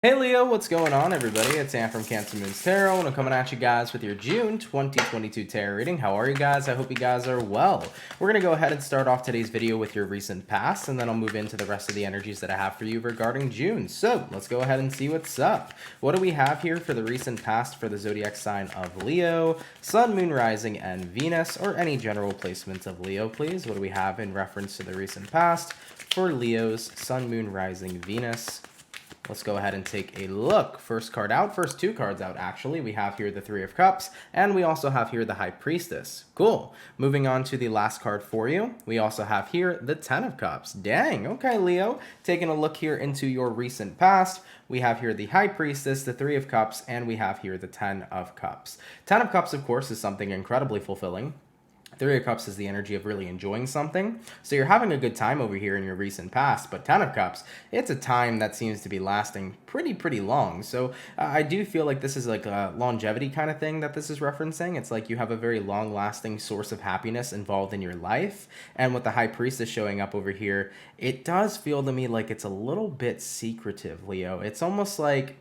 Hey Leo, what's going on everybody? It's Sam from CancerMoonsTarot, and I'm coming at you guys with your June 2022 tarot reading. How are you guys? I hope you guys are well. We're going to go ahead and start off today's video with your recent past, and then I'll move into the rest of the energies that I have for you regarding June. So let's go ahead and see what's up. What do we have here for the recent past for the zodiac sign of Leo, Sun, Moon, Rising, and Venus, or any general placements of Leo, please? What do we have in reference to the recent past for Leo's Sun, Moon, Rising, Venus? Let's go ahead and take a look. First card out, first two cards out actually. We have here the Three of Cups, and we also have here the High Priestess. Cool. Moving on to the last card for you. We also have here the Ten of Cups. Dang, okay, Leo. Taking a look here into your recent past. We have here the High Priestess, the Three of Cups, and we have here the Ten of Cups. Ten of Cups, of course, is something incredibly fulfilling. Three of Cups is the energy of really enjoying something. So you're having a good time over here in your recent past, but Ten of Cups, it's a time that seems to be lasting pretty long. So I do feel like this is like a longevity kind of thing that this is referencing. It's like you have a very long lasting source of happiness involved in your life. And with the High Priestess showing up over here, it does feel to me like it's a little bit secretive, Leo. It's almost like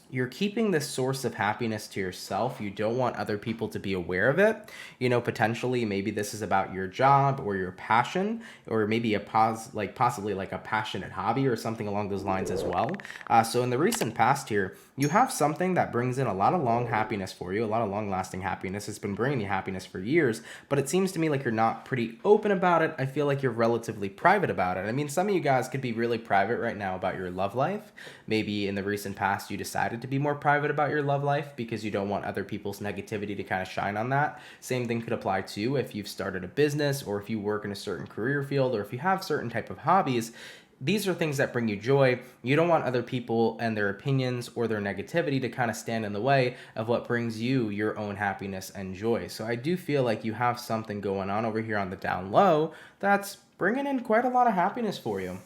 you're keeping this source of happiness to yourself. You don't want other people to be aware of it. You know, potentially maybe this is about your job or your passion, or maybe possibly like a passionate hobby or something along those lines as well. So in the recent past here, you have something that brings in a lot of long happiness for you, a lot of long lasting happiness. It's been bringing you happiness for years, but it seems to me like you're not pretty open about it. I feel like you're relatively private about it. I mean, some of you guys could be really private right now about your love life. Maybe in the recent past you decided to be more private about your love life because you don't want other people's negativity to kind of shine on that. Same thing could apply to if you've started a business, or if you work in a certain career field, or if you have certain type of hobbies. These are things that bring you joy. You don't want other people and their opinions or their negativity to kind of stand in the way of what brings you your own happiness and joy. So I do feel like you have something going on over here on the down low that's bringing in quite a lot of happiness for you,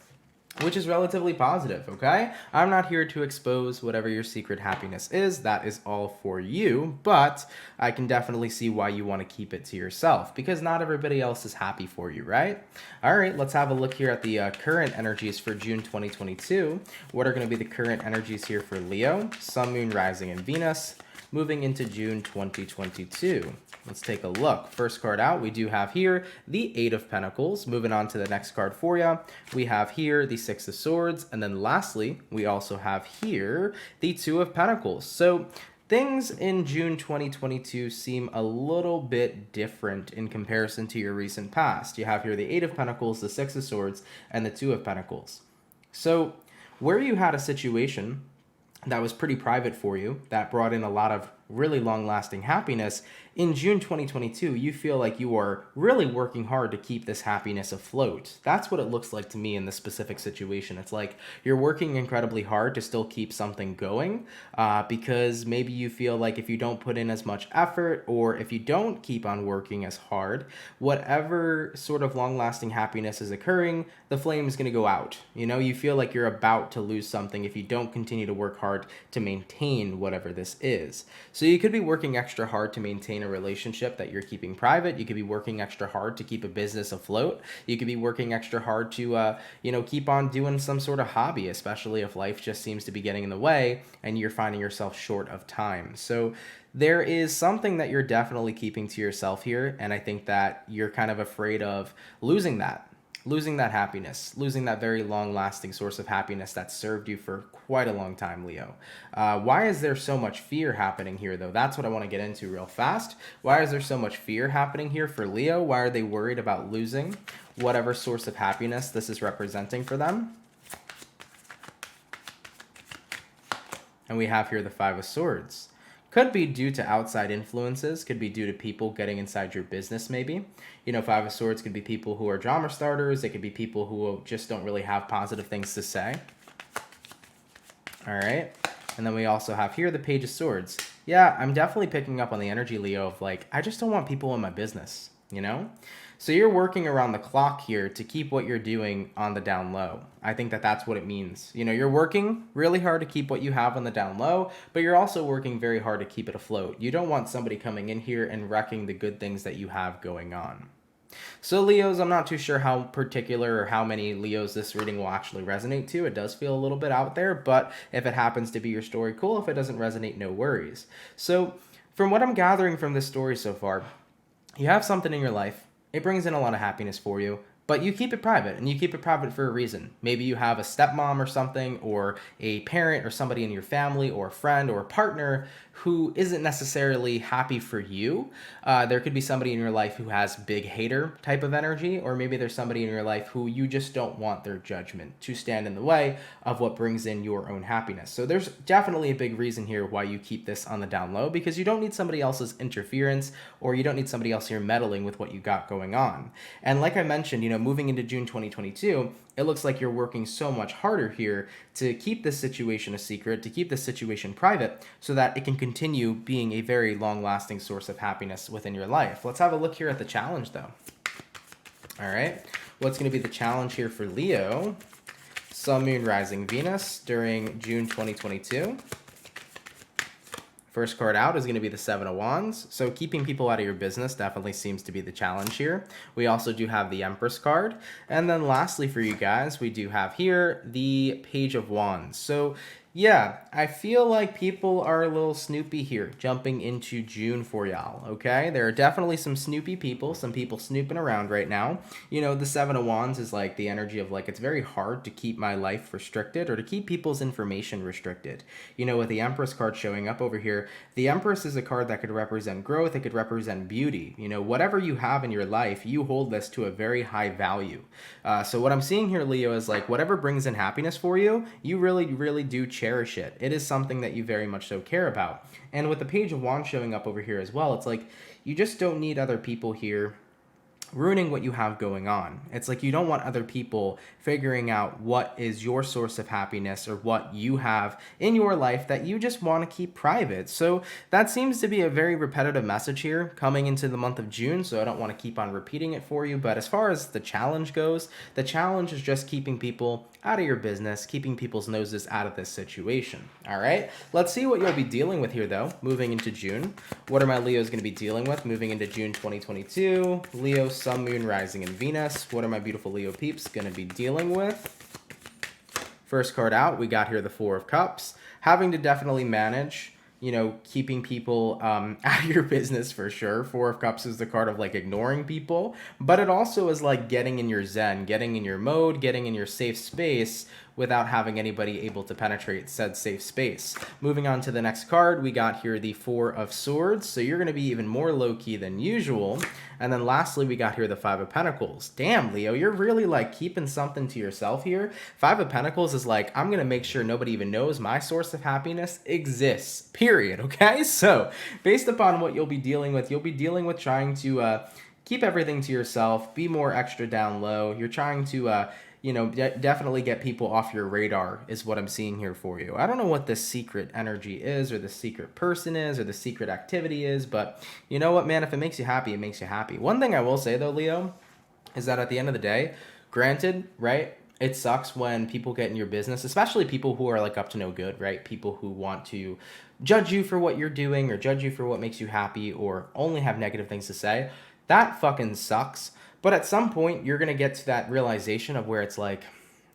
which is relatively positive, okay? I'm not here to expose whatever your secret happiness is. That is all for you, but I can definitely see why you want to keep it to yourself, because not everybody else is happy for you, right? All right, let's have a look here at the current energies for June 2022. What are going to be the current energies here for Leo, Sun, Moon, Rising, and Venus, moving into June 2022? Let's take a look. First card out, we do have here the Eight of Pentacles. Moving on to the next card for you, we have here the Six of Swords. And then lastly, we also have here the Two of Pentacles. So things in June 2022 seem a little bit different in comparison to your recent past. You have here the Eight of Pentacles, the Six of Swords, and the Two of Pentacles. So where you had a situation that was pretty private for you, that brought in a lot of really long-lasting happiness, in June 2022, you feel like you are really working hard to keep this happiness afloat. That's what it looks like to me in this specific situation. It's like you're working incredibly hard to still keep something going, because maybe you feel like if you don't put in as much effort, or if you don't keep on working as hard, whatever sort of long-lasting happiness is occurring, the flame is going to go out. You know, you feel like you're about to lose something if you don't continue to work hard to maintain whatever this is. So you could be working extra hard to maintain a relationship that you're keeping private. You could be working extra hard to keep a business afloat. You could be working extra hard to, keep on doing some sort of hobby, especially if life just seems to be getting in the way and you're finding yourself short of time. So there is something that you're definitely keeping to yourself here, and I think that you're kind of afraid of losing that happiness, losing that very long-lasting source of happiness that served you for quite a long time, Leo. Why is there so much fear happening here, though? That's what I want to get into real fast. Why is there so much fear happening here for Leo? Why are they worried about losing whatever source of happiness this is representing for them? And we have here the Five of Swords. Could be due to outside influences, could be due to people getting inside your business maybe. You know, Five of Swords could be people who are drama starters. It could be people who just don't really have positive things to say. All right. And then we also have here the Page of Swords. Yeah, I'm definitely picking up on the energy, Leo, of like, I just don't want people in my business, you know? So you're working around the clock here to keep what you're doing on the down low. I think that that's what it means. You know, you're working really hard to keep what you have on the down low, but you're also working very hard to keep it afloat. You don't want somebody coming in here and wrecking the good things that you have going on. So Leos, I'm not too sure how particular or how many Leos this reading will actually resonate to. It does feel a little bit out there, but if it happens to be your story, cool. If it doesn't resonate, no worries. So from what I'm gathering from this story so far, you have something in your life. It brings in a lot of happiness for you, but you keep it private, and you keep it private for a reason. Maybe you have a stepmom or something, or a parent or somebody in your family, or a friend or a partner who isn't necessarily happy for you. There could be somebody in your life who has big hater type of energy, or maybe there's somebody in your life who you just don't want their judgment to stand in the way of what brings in your own happiness. So there's definitely a big reason here why you keep this on the down low, because you don't need somebody else's interference, or you don't need somebody else here meddling with what you got going on. And like I mentioned, moving into June 2022, it looks like you're working so much harder here to keep this situation a secret, to keep this situation private, so that it can continue being a very long-lasting source of happiness within your life. Let's have a look here at the challenge, though. All right, what's going to be the challenge here for Leo, Sun, Moon, Rising, Venus during June 2022? First card out is going to be the Seven of Wands. So keeping people out of your business definitely seems to be the challenge here. We also do have the Empress card. And then lastly for you guys, we do have here the Page of Wands. So yeah, I feel like people are a little snoopy here, jumping into June for y'all, okay? There are definitely some snoopy people, some people snooping around right now. The Seven of Wands is like the energy of like, it's very hard to keep my life restricted or to keep people's information restricted. With the Empress card showing up over here, the Empress is a card that could represent growth, it could represent beauty. Whatever you have in your life, you hold this to a very high value. So what I'm seeing here, Leo, is like whatever brings in happiness for you, you really, really do cherish it. It is something that you very much so care about. And with the Page of Wands showing up over here as well, it's like you just don't need other people here ruining what you have going on. It's like you don't want other people figuring out what is your source of happiness or what you have in your life that you just want to keep private. So that seems to be a very repetitive message here coming into the month of June, so I don't want to keep on repeating it for you. But as far as the challenge goes, the challenge is just keeping people out of your business, keeping people's noses out of this situation. All right, let's see what you'll be dealing with here though, moving into June. What are my Leos going to be dealing with moving into June 2022? Leo, Sun, Moon, Rising, and Venus. What are my beautiful Leo peeps going to be dealing with? First card out, we got here the Four of Cups. Having to definitely manage, keeping people out of your business for sure. Four of Cups is the card of like ignoring people, but it also is like getting in your zen, getting in your mode, getting in your safe space without having anybody able to penetrate said safe space. Moving on to the next card, we got here the Four of Swords. So you're going to be even more low-key than usual. And then lastly, we got here the Five of Pentacles. Damn, Leo, you're really like keeping something to yourself here. Five of Pentacles is like, I'm going to make sure nobody even knows my source of happiness exists, period, okay? So based upon what you'll be dealing with trying to keep everything to yourself, be more extra down low. You're trying to definitely get people off your radar is what I'm seeing here for you. I don't know what the secret energy is or the secret person is or the secret activity is, but you know what, man, if it makes you happy, it makes you happy. One thing I will say though, Leo, is that at the end of the day, granted, right, it sucks when people get in your business, especially people who are like up to no good, right? People who want to judge you for what you're doing or judge you for what makes you happy or only have negative things to say. That fucking sucks. But at some point, you're going to get to that realization of where it's like,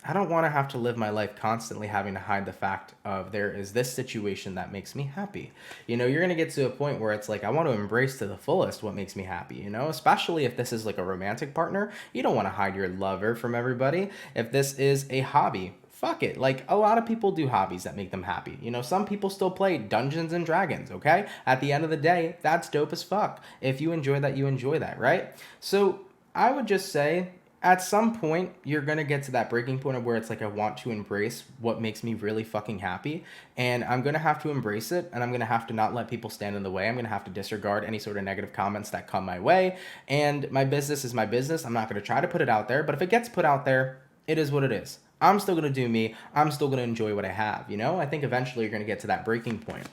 I don't want to have to live my life constantly having to hide the fact of there is this situation that makes me happy. You're going to get to a point where it's like, I want to embrace to the fullest what makes me happy, especially if this is like a romantic partner. You don't want to hide your lover from everybody. If this is a hobby, fuck it. Like, a lot of people do hobbies that make them happy. Some people still play Dungeons and Dragons, okay? At the end of the day, that's dope as fuck. If you enjoy that, you enjoy that, right? So I would just say at some point you're going to get to that breaking point of where it's like, I want to embrace what makes me really fucking happy, and I'm going to have to embrace it, and I'm going to have to not let people stand in the way. I'm going to have to disregard any sort of negative comments that come my way, and my business is my business. I'm not going to try to put it out there, but if it gets put out there, it is what it is. I'm still going to do me. I'm still going to enjoy what I have, I think eventually you're going to get to that breaking point.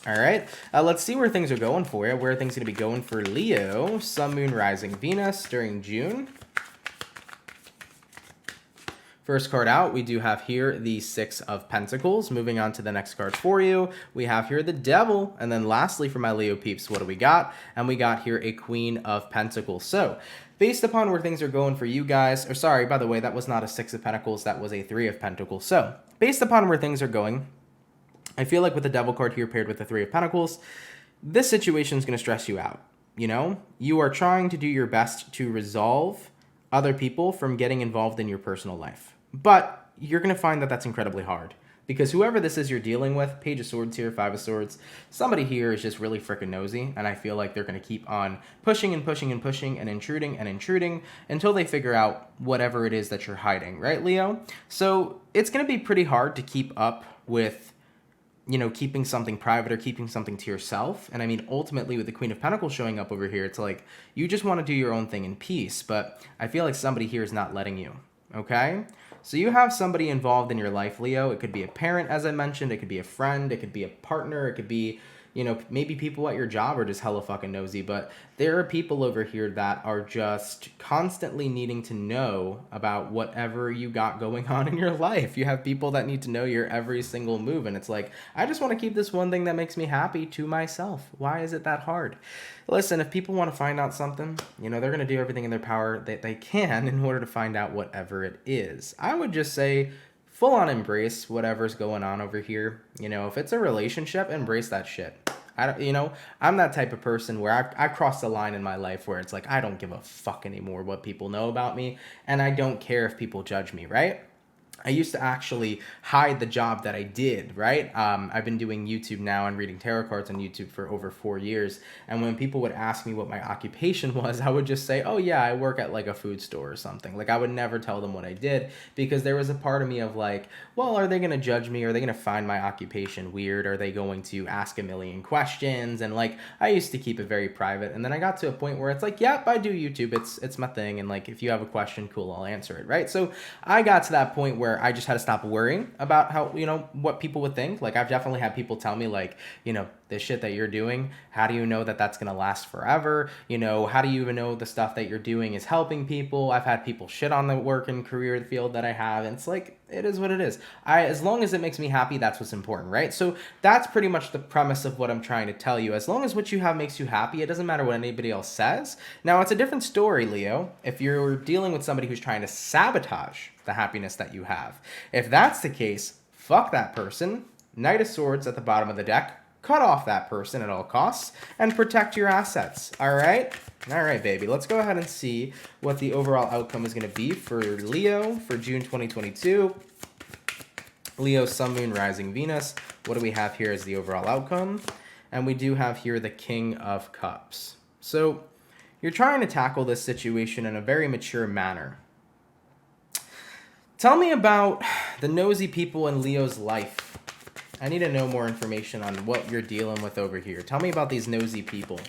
All right, let's see where things are going for you, where things are going to be going for Leo, Sun, Moon, Rising, Venus during June. First card out, we do have here the Six of Pentacles. Moving on to the next card for you, we have here the Devil. And then lastly, for my Leo peeps, what do we got? And we got here a Queen of Pentacles. So based upon where things are going for you guys, or sorry, by the way, that was not a Six of Pentacles, that was a Three of Pentacles. So based upon where things are going, I feel like with the Devil card here paired with the Three of Pentacles, this situation is going to stress you out. You know, you are trying to do your best to resolve other people from getting involved in your personal life. But you're going to find that that's incredibly hard because whoever this is you're dealing with, Page of Swords here, Five of Swords, somebody here is just really freaking nosy. And I feel like they're going to keep on pushing and pushing and pushing and intruding until they figure out whatever it is that you're hiding, right, Leo? So it's going to be pretty hard to keep up with, you know, keeping something private or keeping something to yourself. And I mean, ultimately with the Queen of Pentacles showing up over here, it's like you just want to do your own thing in peace. But I feel like somebody here is not letting you. Okay? So you have somebody involved in your life, Leo. It could be a parent, as I mentioned. It could be a friend. It could be a partner. It could be, you know, maybe people at your job are just hella fucking nosy, but there are people over here that are just constantly needing to know about whatever you got going on in your life. You have people that need to know your every single move, and it's like, I just want to keep this one thing that makes me happy to myself. Why is it that hard? Listen, if people want to find out something, you know, they're going to do everything in their power that they can in order to find out whatever it is. I would just say, full on embrace whatever's going on over here. You know, if it's a relationship, embrace that shit. You know, I'm that type of person where I cross the line in my life where it's like, I don't give a fuck anymore what people know about me. And I don't care if people judge me, right? I used to actually hide the job that I did, right? I've been doing YouTube now and reading tarot cards on YouTube for over 4 years. And when people would ask me what my occupation was, I would just say, oh yeah, I work at like a food store or something. Like I would never tell them what I did because there was a part of me of like, well, are they going to judge me? Are they going to find my occupation weird? Are they going to ask a million questions? And like, I used to keep it very private. And then I got to a point where it's like, yep, I do YouTube. It's my thing. And like, if you have a question, cool, I'll answer it, right? So I got to that point where I just had to stop worrying about how, you know, what people would think. Like I've definitely had people tell me like, you know, this shit that you're doing, how do you know that that's going to last forever? You know, how do you even know the stuff that you're doing is helping people? I've had people shit on the work and career field that I have. And it's like, it is what it is. As long as it makes me happy, that's what's important, right? So that's pretty much the premise of what I'm trying to tell you. As long as what you have makes you happy, it doesn't matter what anybody else says. Now, it's a different story, Leo, if you're dealing with somebody who's trying to sabotage the happiness that you have. If that's the case, fuck that person. Knight of Swords at the bottom of the deck. Cut off that person at all costs and protect your assets. All right? All right, baby. Let's go ahead and see what the overall outcome is going to be for Leo for June 2022. Leo, Sun, Moon, Rising, Venus. What do we have here as the overall outcome? And we do have here the King of Cups. So you're trying to tackle this situation in a very mature manner. Tell me about the nosy people in Leo's life. I need to know more information on what you're dealing with over here. Tell me about these nosy people.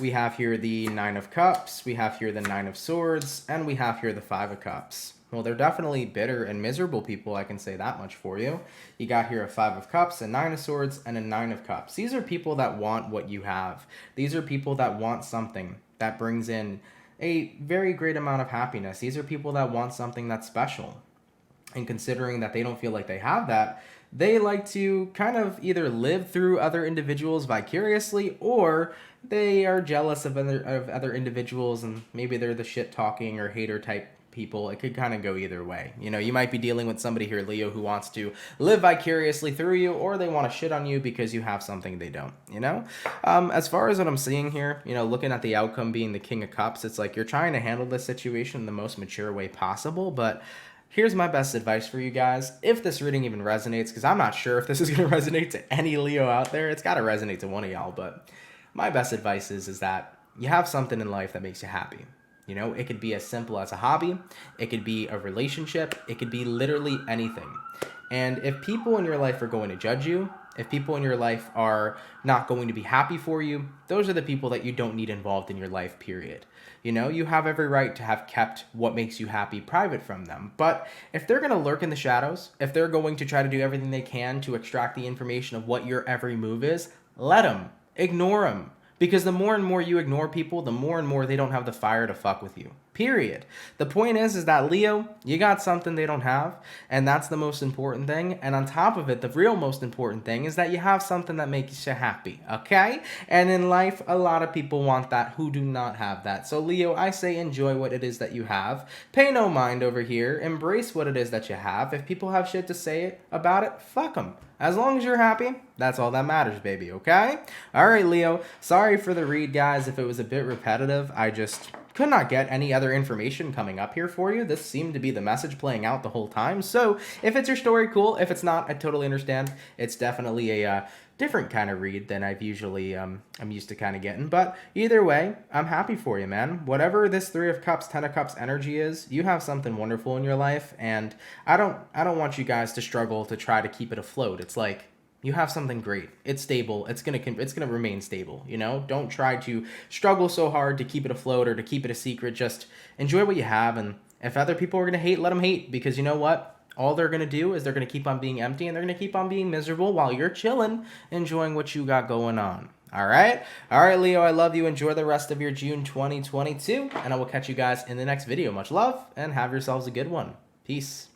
We have here the Nine of Cups, we have here the Nine of Swords, and we have here the Five of Cups. Well, they're definitely bitter and miserable people, I can say that much for you. You got here a Five of Cups, a Nine of Swords, and a Nine of Cups. These are people that want what you have. These are people that want something that brings in a very great amount of happiness. These are people that want something that's special. And considering that they don't feel like they have that, they like to kind of either live through other individuals vicariously, or they are jealous of other individuals, and maybe they're the shit talking or hater type people. It could kind of go either way. You know, you might be dealing with somebody here, Leo, who wants to live vicariously through you, or they want to shit on you because you have something they don't, you know? As far as what I'm seeing here, you know, looking at the outcome being the King of Cups, it's like you're trying to handle this situation in the most mature way possible, but here's my best advice for you guys, if this reading even resonates, because I'm not sure if this is going to resonate to any Leo out there. It's got to resonate to one of y'all, but my best advice is that you have something in life that makes you happy. You know, it could be as simple as a hobby. It could be a relationship. It could be literally anything. And if people in your life are going to judge you, if people in your life are not going to be happy for you, those are the people that you don't need involved in your life, period. You know, you have every right to have kept what makes you happy private from them. But if they're going to lurk in the shadows, if they're going to try to do everything they can to extract the information of what your every move is, let them. Ignore them. Because the more and more you ignore people, the more and more they don't have the fire to fuck with you. period. The point is that Leo, you got something they don't have, and that's the most important thing. And on top of it, the real most important thing is that you have something that makes you happy, okay? And in life, a lot of people want that who do not have that. So Leo, I say enjoy what it is that you have. Pay no mind over here. Embrace what it is that you have. If people have shit to say about it, fuck them. As long as you're happy, that's all that matters, baby, okay? All right, Leo, sorry for the read, guys, if it was a bit repetitive. I just could not get any other information coming up here for you. This seemed to be the message playing out the whole time. So if it's your story, cool. If it's not, I totally understand. It's definitely a different kind of read than I've usually I'm used to kind of getting. But either way, I'm happy for you, man. Whatever this 3 of Cups, 10 of Cups energy is, you have something wonderful in your life, and I don't want you guys to struggle to try to keep it afloat. It's like, you have something great. It's stable. It's gonna remain stable, you know? Don't try to struggle so hard to keep it afloat or to keep it a secret. Just enjoy what you have, and if other people are gonna hate, let them hate, because you know what? All they're going to do is they're going to keep on being empty, and they're going to keep on being miserable while you're chilling, enjoying what you got going on. All right? All right, Leo, I love you. Enjoy the rest of your June 2022, and I will catch you guys in the next video. Much love, and have yourselves a good one. Peace.